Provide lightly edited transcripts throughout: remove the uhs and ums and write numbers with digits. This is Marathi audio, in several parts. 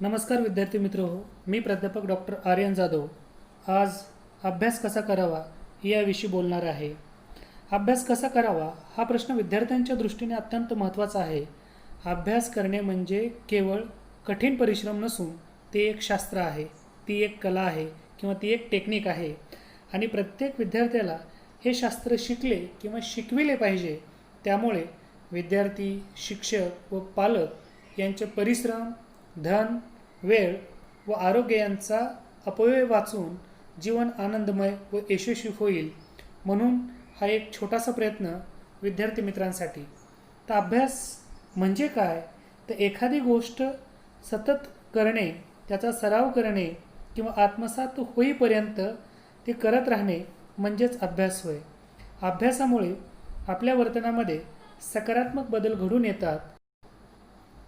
नमस्कार विद्यार्थी मित्र हो, मी प्राध्यापक डॉक्टर आर्यन जाधव आज अभ्यास कसा करावा याविषयी बोलणार आहे. अभ्यास कसा करावा हा प्रश्न विद्यार्थ्यांच्या दृष्टीने अत्यंत महत्त्वाचा आहे. अभ्यास करणे म्हणजे केवळ कठीण परिश्रम नसून ते एक शास्त्र आहे, ती एक कला आहे किंवा ती एक टेक्निक आहे आणि प्रत्येक विद्यार्थ्याला हे शास्त्र शिकले किंवा शिकविले पाहिजे. त्यामुळे विद्यार्थी, शिक्षक व पालक यांचे परिश्रम, धन, वेळ व आरोग्य यांचा अपव्यय वाचून जीवन आनंदमय व यशस्वी होईल. म्हणून हा एक छोटासा प्रयत्न विद्यार्थी मित्रांसाठी. तर अभ्यास म्हणजे काय? तर एखादी गोष्ट सतत करणे, त्याचा सराव करणे किंवा आत्मसात होईपर्यंत ते करत राहणे म्हणजेच अभ्यास होय. अभ्यासामुळे आपल्या वर्तनामध्ये सकारात्मक बदल घडून येतात.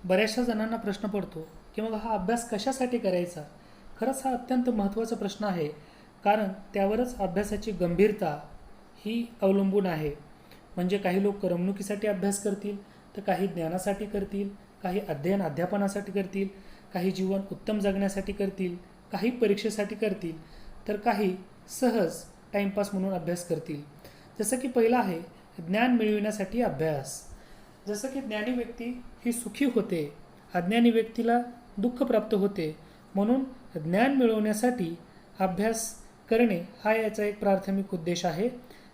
बऱ्याचशा जणांना प्रश्न पडतो की मग हा अभ्यास कशासाठी करायचा? खरंच हा अत्यंत महत्त्वाचा प्रश्न आहे, कारण त्यावरच अभ्यासाची गंभीरता ही अवलंबून आहे. म्हणजे काही लोक करमणुकीसाठी अभ्यास करतील, तर काही ज्ञानासाठी करतील, काही अध्यापनासाठी करतील, काही जीवन उत्तम जगण्यासाठी करतील, काही परीक्षेसाठी करतील, तर काही सहज टाईमपास म्हणून अभ्यास करतील. जसं की पहिला आहे ज्ञान मिळविण्यासाठी अभ्यास. जसं की ज्ञानी व्यक्ती ही सुखी होते, अज्ञानी व्यक्तीला दुःख प्राप्त होते. म्हणून ज्ञान मिळवण्यासाठी अभ्यास करणे हा याचा एक प्राथमिक उद्देश आहे.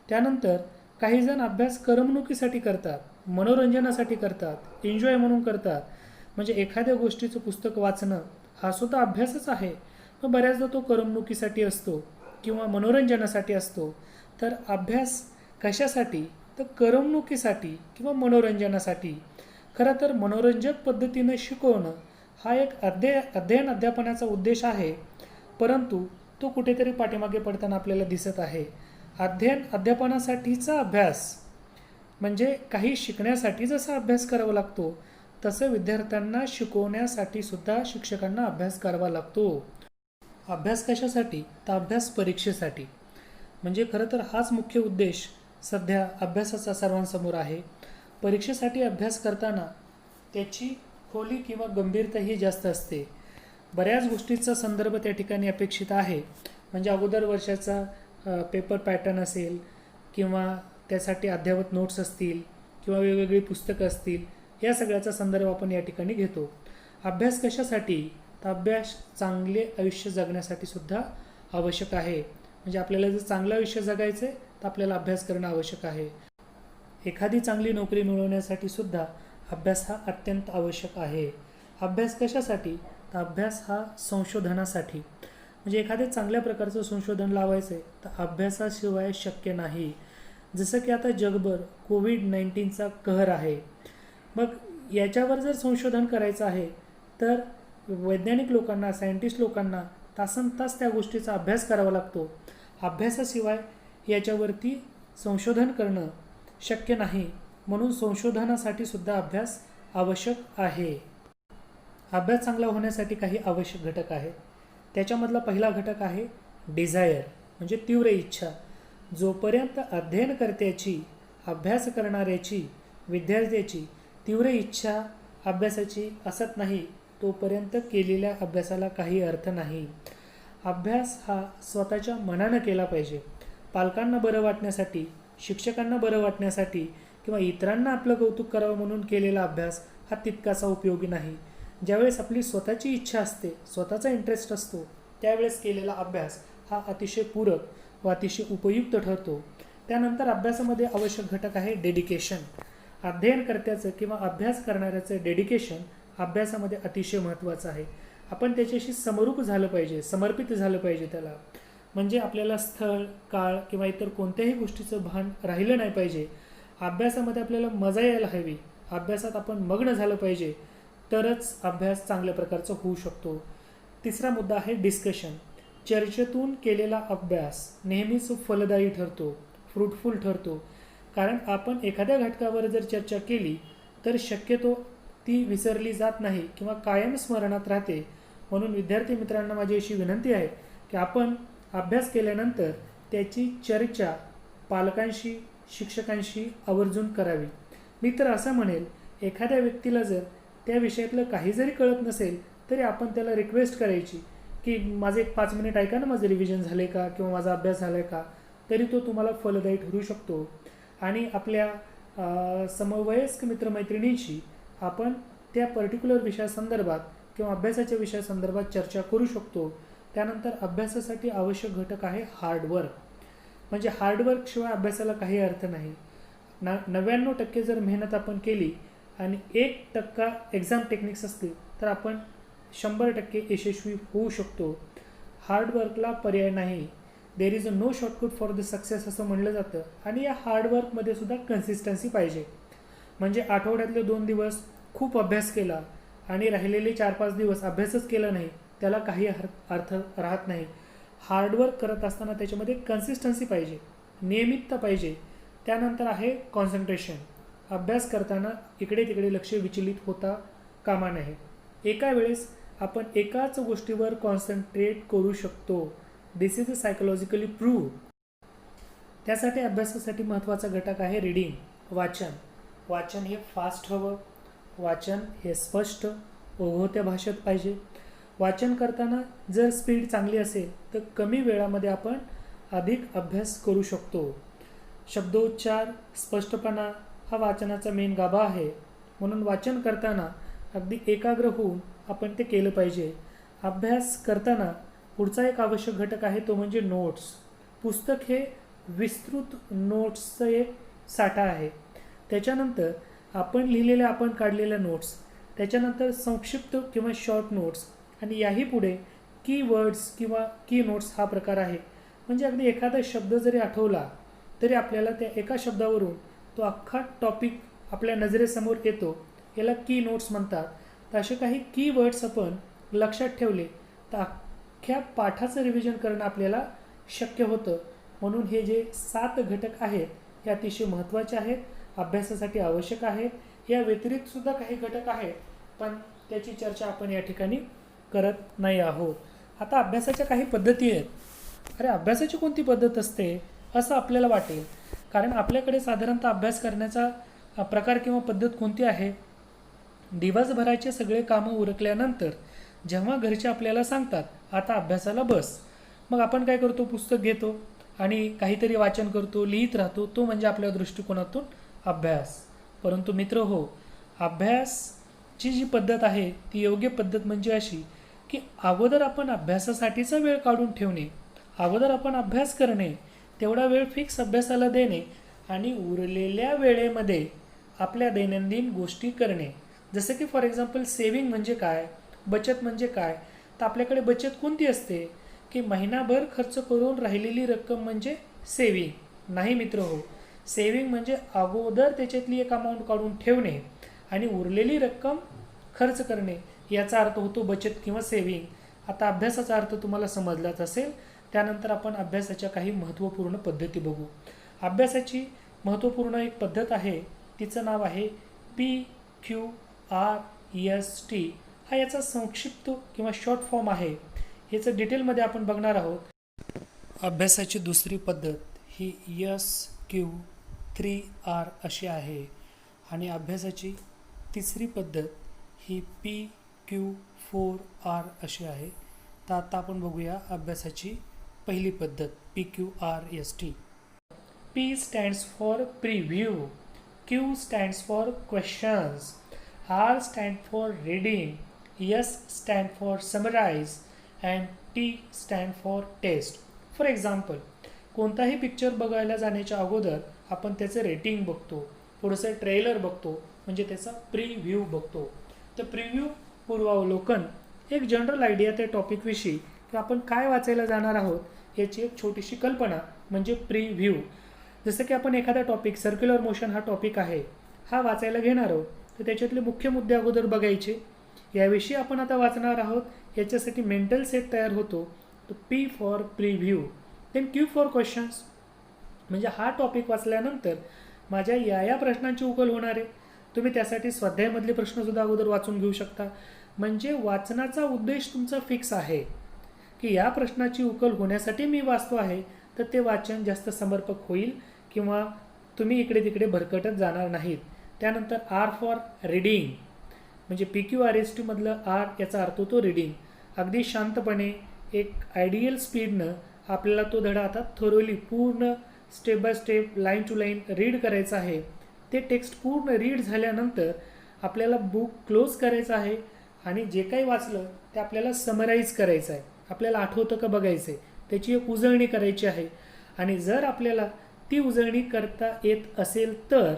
त्यानंतर काही जण अभ्यास करमणुकीसाठी करतात, मनोरंजनासाठी करतात, एन्जॉय म्हणून करतात. म्हणजे एखाद्या गोष्टीचं पुस्तक वाचणं हा सुद्धा अभ्यासच आहे. पण बऱ्याचदा तो करमणुकीसाठी असतो किंवा मनोरंजनासाठी असतो. तर अभ्यास कशासाठी? तर करमणुकीसाठी किंवा मनोरंजनासाठी. खरं तर मनोरंजक पद्धतीने शिकवणं हा एक अध्ययन अध्यापनाचा उद्देश आहे, परंतु तो कुठेतरी पाठीमागे पडताना आपल्याला दिसत आहे. अध्ययन अध्यापनासाठीचा अभ्यास म्हणजे काही शिकण्यासाठी जसा अभ्यास करावा लागतो, तसं विद्यार्थ्यांना शिकवण्यासाठी सुद्धा शिक्षकांना अभ्यास करावा लागतो. अभ्यास कशासाठी? तर अभ्यास परीक्षेसाठी. म्हणजे खरं तर हाच मुख्य उद्देश सध्या अभ्यासाचा सर्वांसमोर आहे. परीक्षेसाठी अभ्यास करताना त्याची खोली किंवा गंभीरता ही जास्त असते. बऱ्याच गोष्टीचा संदर्भ त्या ठिकाणी अपेक्षित आहे. म्हणजे अगोदर वर्षाचा पेपर पॅटर्न असेल किंवा त्यासाठी अद्ययावत नोट्स असतील किंवा वेगवेगळी पुस्तकं असतील, या सगळ्याचा संदर्भ आपण या ठिकाणी घेतो. अभ्यास कशासाठी? तर अभ्यास चांगले आयुष्य जगण्यासाठी सुद्धा आवश्यक आहे. म्हणजे आपल्याला जर चांगलं आयुष्य जगायचं आहे तर आपल्याला अभ्यास करणं आवश्यक आहे. एखादी चांगली नोकरी मिळवण्यासाठी सुद्धा अभ्यास हा अत्यंत आवश्यक आहे. अभ्यास कशासाठी? तर अभ्यास हा संशोधनासाठी. म्हणजे एखाद्या चांगल्या प्रकारचं संशोधन लावायचं आहे तर अभ्यासाशिवाय शक्य नाही. जसं की आता जगभर कोविड-19चा कहर आहे. मग याच्यावर जर संशोधन करायचं आहे तर वैज्ञानिक लोकांना, सायंटिस्ट लोकांना तासनतास त्या गोष्टीचा अभ्यास करावा लागतो. अभ्यासाशिवाय याच्यावरती संशोधन करणं शक्य नाही. म्हणून संशोधनासाठी सुद्धा अभ्यास आवश्यक आहे. अभ्यास चांगला होण्यासाठी काही आवश्यक घटक आहेत. त्याच्यामधला पहिला घटक आहे डिझायर, म्हणजे तीव्र इच्छा. जोपर्यंत अध्ययनकर्त्याची, अभ्यास करणाऱ्याची, विद्यार्थ्याची तीव्र इच्छा अभ्यासाची असत नाही, तोपर्यंत केलेल्या अभ्यासाला काही अर्थ नाही. अभ्यास हा स्वतःच्या मनानं केला पाहिजे. पालकांना बरं वाटण्यासाठी, शिक्षकांना बरं वाटण्यासाठी किंवा इतरांना आपलं कौतुक करावं म्हणून केलेला अभ्यास हा तितकासा उपयोगी नाही. ज्यावेळेस आपली स्वतःची इच्छा असते, स्वतःचा इंटरेस्ट असतो, त्यावेळेस केलेला अभ्यास हा अतिशय पूरक व अतिशय उपयुक्त ठरतो. त्यानंतर अभ्यासामध्ये आवश्यक घटक आहे डेडिकेशन. अध्ययनकर्त्याचं किंवा अभ्यास करणाऱ्याचं डेडिकेशन अभ्यासामध्ये अतिशय महत्त्वाचं आहे. आपण त्याच्याशी समरूप झालं पाहिजे, समर्पित झालं पाहिजे त्याला. म्हणजे आपल्याला स्थळ, काळ किंवा इतर कोणत्याही गोष्टीचं भान राहिलं नाही पाहिजे. अभ्यासामध्ये आपल्याला मजा यायला हवी, अभ्यासात आपण मग्न झालं पाहिजे, तरच अभ्यास चांगल्या प्रकारचा होऊ शकतो. तिसरा मुद्दा आहे डिस्कशन. चर्चेतून केलेला अभ्यास नेहमीच फलदायी ठरतो, फ्रूटफुल ठरतो. कारण आपण एखाद्या घटकावर जर चर्चा केली तर शक्यतो ती विसरली जात नाही किंवा कायम स्मरणात राहते. म्हणून विद्यार्थी मित्रांना माझी अशी विनंती आहे की आपण अभ्यास केल्यानंतर त्याची चर्चा पालकांशी, शिक्षकांशी आवर्जून करावी. मी तर असं म्हणेल, एखाद्या व्यक्तीला जर त्या विषयातलं काही जरी कळत नसेल तरी आपण त्याला रिक्वेस्ट करायची की माझं एक 5 मिनिट ऐका ना, माझं रिव्हिजन झाले का किंवा माझा अभ्यास झाला आहे का, तरी तो तुम्हाला फलदायी ठरू शकतो. आणि आपल्या समवयस्क मित्रमैत्रिणींशी आपण त्या पर्टिक्युलर विषयासंदर्भात किंवा अभ्यासाच्या विषयासंदर्भात चर्चा करू शकतो. त्यानंतर अभ्यासासाठी आवश्यक घटक आहे हार्डवर्क. म्हणजे हार्डवर्कशिवाय अभ्यासाला काही अर्थ नाही. 99% जर मेहनत आपण केली आणि 1% एक्झाम टेक्निक्स असतील तर आपण 100% यशस्वी होऊ शकतो. हार्डवर्कला पर्याय नाही. There is a no shortcut for the success असं म्हणलं जातं. आणि या हार्डवर्कमध्ये सुद्धा कन्सिस्टन्सी पाहिजे. म्हणजे आठवड्यातले 2 दिवस खूप अभ्यास केला आणि राहिलेले 4-5 दिवस अभ्यासच केला नाही, त्याला काही अर्थ राहत नाही. हार्डवर्क करत असताना त्याच्यामध्ये कन्सिस्टन्सी पाहिजे, नियमितता पाहिजे. त्यानंतर आहे कॉन्सन्ट्रेशन. अभ्यास करताना इकडे तिकडे लक्ष विचलित होता कामा नये. एका वेळेस आपण एकाच गोष्टीवर कॉन्सन्ट्रेट करू शकतो. दिस इज अ सायकोलॉजिकली प्रूव्ह. त्यासाठी अभ्यासासाठी महत्त्वाचा घटक आहे रीडिंग, वाचन. वाचन हे फास्ट हवं, वाचन हे स्पष्ट ओघवत्या भाषेत पाहिजे. वाचन करताना जर स्पीड चांगली असेल तर कमी वेळामध्ये आपण अधिक अभ्यास करू शकतो. शब्दोच्चार, स्पष्टपणा हा वाचनाचा मेन गाभा आहे. म्हणून वाचन करताना अगदी एकाग्र होऊन आपण ते केलं पाहिजे. अभ्यास करताना पुढचा एक आवश्यक घटक आहे तो म्हणजे नोट्स. पुस्तक हे विस्तृत नोट्सचं एक साठा आहे. त्याच्यानंतर आपण लिहिलेल्या, आपण काढलेल्या नोट्स, त्याच्यानंतर संक्षिप्त किंवा शॉर्ट नोट्स, आणि याही पुढे की वर्ड्स किंवा की नोट्स हा प्रकार आहे. म्हणजे अगदी एखादा शब्द जरी आठवला तरी आपल्याला त्या एका शब्दावरून तो अख्खा टॉपिक आपल्या नजरेसमोर येतो. याला की नोट्स म्हणतात. तर असे काही की वर्ड्स आपण लक्षात ठेवले तर अख्ख्या पाठाचं रिव्हिजन करणं आपल्याला शक्य होतं. म्हणून हे जे 7 घटक आहेत हे अतिशय महत्त्वाचे आहेत, अभ्यासासाठी आवश्यक आहेत. या व्यतिरिक्त सुद्धा काही घटक आहेत पण त्याची चर्चा आपण या ठिकाणी करत नाही आहोत. आता अभ्यासाच्या काही पद्धती आहेत. अरे अभ्यासाची कोणती पद्धत असते असं आपल्याला वाटेल, कारण आपल्याकडे साधारणतः अभ्यास करण्याचा प्रकार किंवा पद्धत कोणती आहे. दिवसभराचे सगळे कामं उरकल्यानंतर जेव्हा घरचे आपल्याला सांगतात आता अभ्यासाला बस, मग आपण काय करतो, पुस्तक घेतो आणि काहीतरी वाचन करतो, लिहित राहतो. तो म्हणजे आपल्या दृष्टिकोनातून अभ्यास. परंतु मित्र हो, अभ्यासची जी पद्धत आहे ती योग्य पद्धत म्हणजे अशी की अगोदर आपण अभ्यासासाठीचा वेळ काढून ठेवणे, अगोदर आपण अभ्यास करणे, तेवढा वेळ फिक्स अभ्यासाला देणे आणि उरलेल्या वेळेमध्ये आपल्या दैनंदिन गोष्टी करणे. जसं की फॉर एक्झाम्पल सेविंग म्हणजे काय, बचत म्हणजे काय. तर आपल्याकडे बचत कोणती असते की महिनाभर खर्च करून राहिलेली रक्कम म्हणजे सेविंग नाही मित्र हो. सेविंग म्हणजे अगोदर त्याच्यातली एक अमाऊंट काढून ठेवणे आणि उरलेली रक्कम खर्च करणे, याचा अर्थ होतो बचत किंवा सेविंग. आता अभ्यासाचा अर्थ तुम्हाला समजलाच असेल. त्यानंतर आपण अभ्यासाच्या काही महत्त्वपूर्ण पद्धती बघू. अभ्यासाची महत्त्वपूर्ण एक पद्धत आहे, तिचं नाव आहे PQRST. हा याचा संक्षिप्त किंवा शॉर्ट फॉर्म आहे. याचं डिटेलमध्ये आपण बघणार आहोत. अभ्यासाची दुसरी पद्धत ही SQ3R अशी आहे आणि अभ्यासाची तिसरी पद्धत ही PQ4R अशी आहे. तर आता आपण बघूया अभ्यासाची पहिली पद्धत PQRST. P stands for preview, Q stands for questions, R stands for reading, S stands for summarize and T stands for test. For example, कोणताही पिक्चर बघायला जाण्याच्या अगोदर आपण त्याचं रेटिंग बघतो, पुढचं ट्रेलर बघतो, म्हणजे त्याचा प्रिव्ह्यू बघतो. तर प्रिव्ह्यू पूर्वावलोकन, एक जनरल आयडिया त्या टॉपिकविषयी की आपण काय वाचायला जाणार आहोत याची एक छोटीशी कल्पना म्हणजे प्रिव्ह्यू. जसं की आपण एखादा टॉपिक, सर्क्युलर मोशन हा टॉपिक आहे, हा वाचायला घेणार आहोत तर त्याच्यातले मुख्य मुद्दे अगोदर बघायचे, याविषयी आपण आता वाचणार आहोत, याच्यासाठी मेंटल सेट तयार होतो. तर P for preview. Then Q for questions, म्हणजे हा टॉपिक वाचल्यानंतर माझ्या या प्रश्नांची उकल होणार आहे. तुम्ही त्यासाठी स्वाध्यायामधले प्रश्नसुद्धा अगोदर वाचून घेऊ शकता. म्हणजे वाचनाचा उद्देश तुमचा फिक्स आहे की या प्रश्नाची उकल होण्यासाठी मी वाचतो आहे, तर ते वाचन जास्त समर्पक होईल किंवा तुम्ही इकडे तिकडे भरकटत जाणार नाहीत. त्यानंतर R फॉर रीडिंग. म्हणजे PQRST मधलं R याचा अर्थ होतो रीडिंग. अगदी शांतपणे एक आयडियल स्पीडनं आपल्याला तो धडा आता थोरोली पूर्ण step by step line to line read करायचं आहे. ते टेक्स्ट पूर्ण रीड झाल्यानंतर आपल्याला बुक क्लोज करायचं आहे आणि जे काही वाचलं ते आपल्याला समराईज करायचं आहे. आपल्याला आठवतं का बघायचं आहे, त्याची एक उजळणी करायची आहे. आणि जर आपल्याला ती उजळणी करता येत असेल तर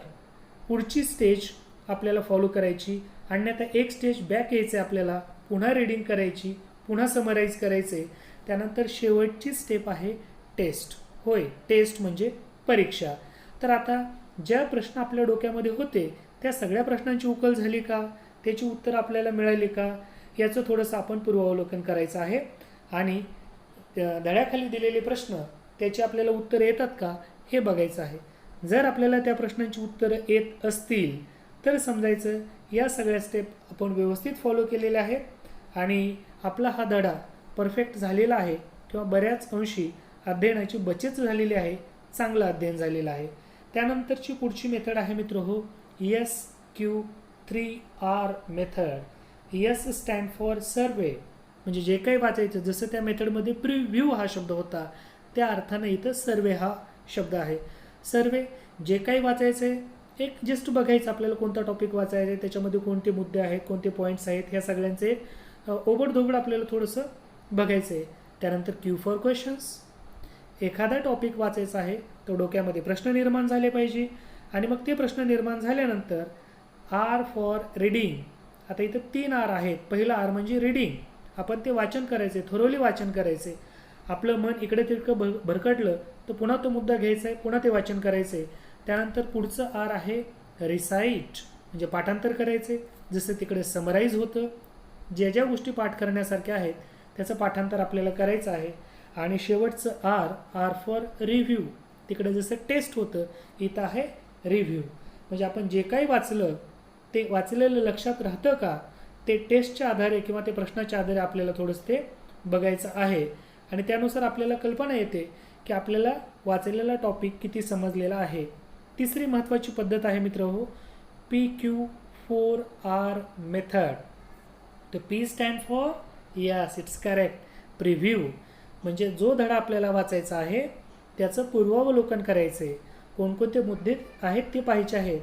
पुढची स्टेज आपल्याला फॉलो करायची. अन्यथा एक स्टेज बॅक यायचं आहे, आपल्याला पुन्हा रीडिंग करायची, पुन्हा समराईज करायचे. त्यानंतर शेवटची स्टेप आहे टेस्ट. होय, टेस्ट म्हणजे परीक्षा. तर आता ज्या प्रश्न आपल्या डोक्यामध्ये होते त्या सगळ्या प्रश्नांची उकल झाली का, त्याची उत्तर आपल्याला मिळाली का, याचं थोडंसं आपण पूर्वावलोकन करायचं आहे. आणि धड्याखाली दिलेले प्रश्न त्याची आपल्याला उत्तरं येतात का हे बघायचं आहे. जर आपल्याला त्या प्रश्नांची उत्तरं येत असतील तर समजायचं या सगळ्या स्टेप आपण व्यवस्थित फॉलो केलेल्या आहेत आणि आपला हा धडा परफेक्ट झालेला आहे किंवा बऱ्याच अंशी अध्ययनाची बचत झालेली आहे, चांगलं अध्ययन झालेलं आहे. त्यानंतरची पुढची मेथड आहे मित्रहो SQ3R method. S stand for survey. म्हणजे जे काही वाचायचं, जसं त्या मेथडमध्ये प्रिव्ह्यू हा शब्द होता त्या अर्थानं इथं सर्वे हा शब्द आहे. सर्वे जे काही वाचायचं आहे, एक जस्ट बघायचं आपल्याला कोणता टॉपिक वाचायचा आहे, त्याच्यामध्ये कोणते मुद्दे आहेत, कोणते पॉईंट्स आहेत, ह्या सगळ्यांचे ओबडधोबड आपल्याला थोडंसं बघायचं आहे. त्यानंतर Q फॉर क्वेश्चन्स. एखादा टॉपिक वाचायचा आहे तो डोक्यामध्ये प्रश्न निर्माण झाले पाहिजे आणि मग ते प्रश्न निर्माण झाल्यानंतर R फॉर रीडिंग. आता इथं 3 R आहेत. पहिला R म्हणजे रीडिंग. आपण ते वाचन करायचे, थोरोली वाचन करायचे. आपलं मन इकडे तिकडे भरकटलं तर पुन्हा तो मुद्दा घ्यायचा आहे, पुन्हा ते वाचन करायचे. त्यानंतर पुढचं R आहे रिसाईट, म्हणजे पाठांतर करायचे. जसं तिकडे समराईज होतं, ज्या ज्या गोष्टी पाठ करण्यासारख्या आहेत त्याचं पाठांतर आपल्याला करायचं आहे. आणि शेवटचं R फॉर रिव्ह्यू. तिकडे जसं टेस्ट होतं इथं आहे रिव्ह्यू. म्हणजे आपण जे काही वाचलं ते वाचलेलं लक्षात राहतं का, ते टेस्टच्या आधारे किंवा ते प्रश्नाच्या आधारे आपल्याला थोडंसं ते बघायचं आहे. आणि त्यानुसार आपल्याला कल्पना येते की आपल्याला वाचलेला टॉपिक किती समजलेला आहे. तिसरी महत्त्वाची पद्धत आहे मित्रहो PQ4R मेथड. तर P stand for yes, it's correct, preview. म्हणजे जो धडा आपल्याला वाचायचा आहे त्याचं पूर्वावलोकन करायचं आहे, कोणकोणते मुद्दे आहेत ते पाहायचे आहेत.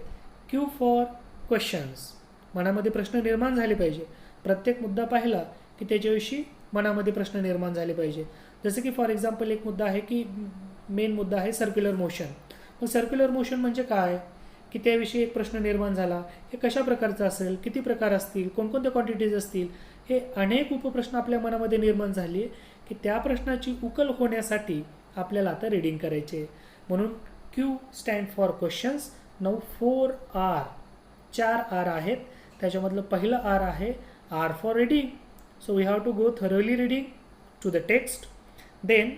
Q for questions. मनामध्ये प्रश्न निर्माण झाले पाहिजे. प्रत्येक मुद्दा पाहिला की त्याच्याविषयी मनामध्ये प्रश्न निर्माण झाले पाहिजे. जसं की फॉर एक्झाम्पल एक मुद्दा आहे की मेन मुद्दा आहे सर्क्युलर मोशन. मग सर्क्युलर मोशन म्हणजे काय, की त्याविषयी एक प्रश्न निर्माण झाला, हे कशा प्रकारचं असेल, किती प्रकार असतील, कोणकोणत्या क्वांटिटीज असतील, हे अनेक उपप्रश्न आपल्या मनामध्ये निर्माण झाले की त्या प्रश्नाची उकल होण्यासाठी आपल्याला आता रीडिंग करायचे. म्हणून Q stand for questions. Now 4R, 4 R आहेत. त्याच्यामधलं पहिलं R आहे R for reading. So we have to go thoroughly reading to the text. Then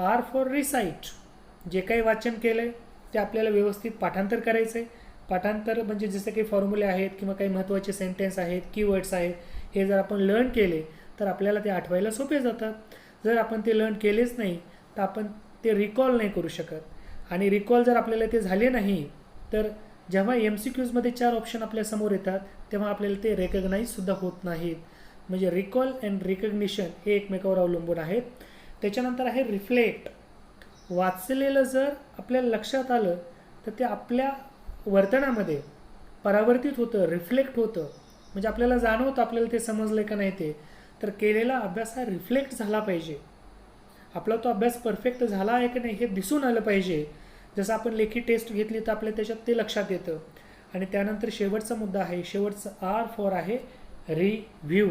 R for recite. जे काही वाचन केलं आहे ते आपल्याला व्यवस्थित पाठांतर करायचं आहे. पाठांतर म्हणजे जसं काही फॉर्म्युले आहेत किंवा काही महत्त्वाचे सेंटेन्स आहेत, कीवर्ड्स आहेत, हे जर आपण लर्न केले तर आपल्याला ते आठवायला सोपे जातात. जर आपण ते लर्न केलेच नाही तर आपण ते रिकॉल नाही करू शकत. आणि रिकॉल जर आपल्याला ते झाले नाही तर जेव्हा MCQजमध्ये 4 ऑप्शन आपल्यासमोर येतात तेव्हा आपल्याला ते रेकग्नाईजसुद्धा होत नाहीत. म्हणजे रिकॉल अँड रिकग्निशन हे एकमेकावर अवलंबून आहेत. त्याच्यानंतर आहे रिफ्लेक्ट. वाचलेलं जर आपल्याला लक्षात आलं तर ते आपल्या वर्तनामध्ये परावर्तित होतं, रिफ्लेक्ट होतं. म्हणजे आपल्याला जाणवतं आपल्याला ते समजलं का नाही ते. तर केलेला अभ्यास हा रिफ्लेक्ट झाला पाहिजे. आपला तो अभ्यास परफेक्ट झाला आहे की नाही हे दिसून आलं पाहिजे. जसं आपण लेखी टेस्ट घेतली तर आपल्या त्याच्यात ते लक्षात येतं. आणि त्यानंतर शेवटचा मुद्दा आहे, शेवटचं R फॉर आहे रिव्ह्यू.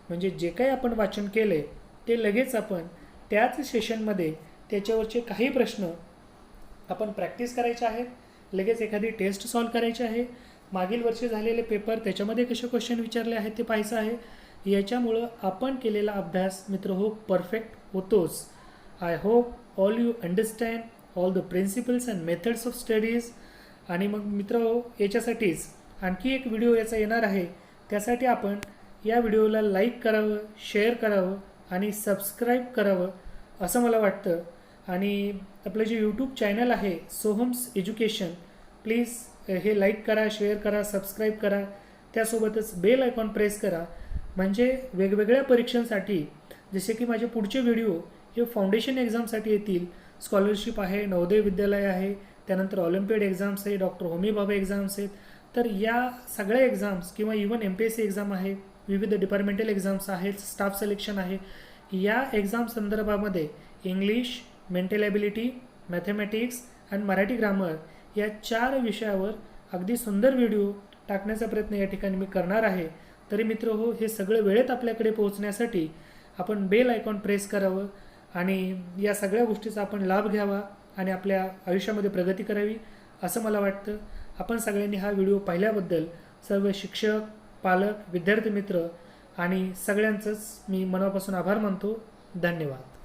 म्हणजे जे काही आपण वाचन केलं आहे ते लगेच आपण त्याच सेशनमध्ये त्याच्यावरचे काही प्रश्न आपण प्रॅक्टिस करायचे आहेत. लगेच एखादी टेस्ट सॉल्व करायची आहे. मागील वर्षी झालेले पेपर त्याच्यामध्ये कसे क्वेश्चन विचारले आहेत ते पाहायचं आहे. याच्यामुळं आपण केलेला अभ्यास मित्र हो परफेक्ट होतोच. I hope all you understand all the principles and methods of studies. आणि मग मित्र हो याच्यासाठीच आणखी एक व्हिडिओ याचा येणार आहे. त्यासाठी आपण या व्हिडिओला लाईक करावं, शेअर करावं आणि सबस्क्राईब करावं असं मला वाटतं. आणि आपलं जे यूट्यूब चॅनल आहे सोहम्स एज्युकेशन, प्लीज हे लाईक करा, शेअर करा, सबस्क्राईब करा. त्यासोबतच बेल आयकॉन प्रेस करा, म्हणजे वेगवेगळ्या परीक्षांसाठी जसे की माझे पुढचे व्हिडिओ हे फाउंडेशन एक्झामसाठी येतील. स्कॉलरशिप आहे, नवोदय विद्यालय आहे, त्यानंतर ऑलिम्पियाड एक्झाम्स आहे, डॉक्टर होमी भाभा एक्झाम्स आहेत. तर या सगळ्या एक्झाम्स किंवा इवन MPSC एक्झाम आहे, विविध डिपार्टमेंटल एक्झाम्स आहेत, स्टाफ सिलेक्शन आहे, या एक्झाम संदर्भामध्ये इंग्लिश, मेंटल ॲबिलिटी, मॅथमॅटिक्स आणि मराठी ग्रामर या 4 विषयावर अगदी सुंदर व्हिडिओ टाकण्याचा प्रयत्न या ठिकाणी मी करणार आहे. तरी मित्र हो, हे सगळं वेळेत आपल्याकडे पोहोचण्यासाठी आपण बेल आयकॉन प्रेस करावं आणि या सगळ्या गोष्टीचा आपण लाभ घ्यावा आणि आपल्या आयुष्यामध्ये प्रगती करावी असं मला वाटतं. आपण सगळ्यांनी हा व्हिडिओ पाहिल्याबद्दल सर्व शिक्षक, पालक, विद्यार्थी मित्र आणि सगळ्यांचंच मी मनापासून आभार मानतो. धन्यवाद.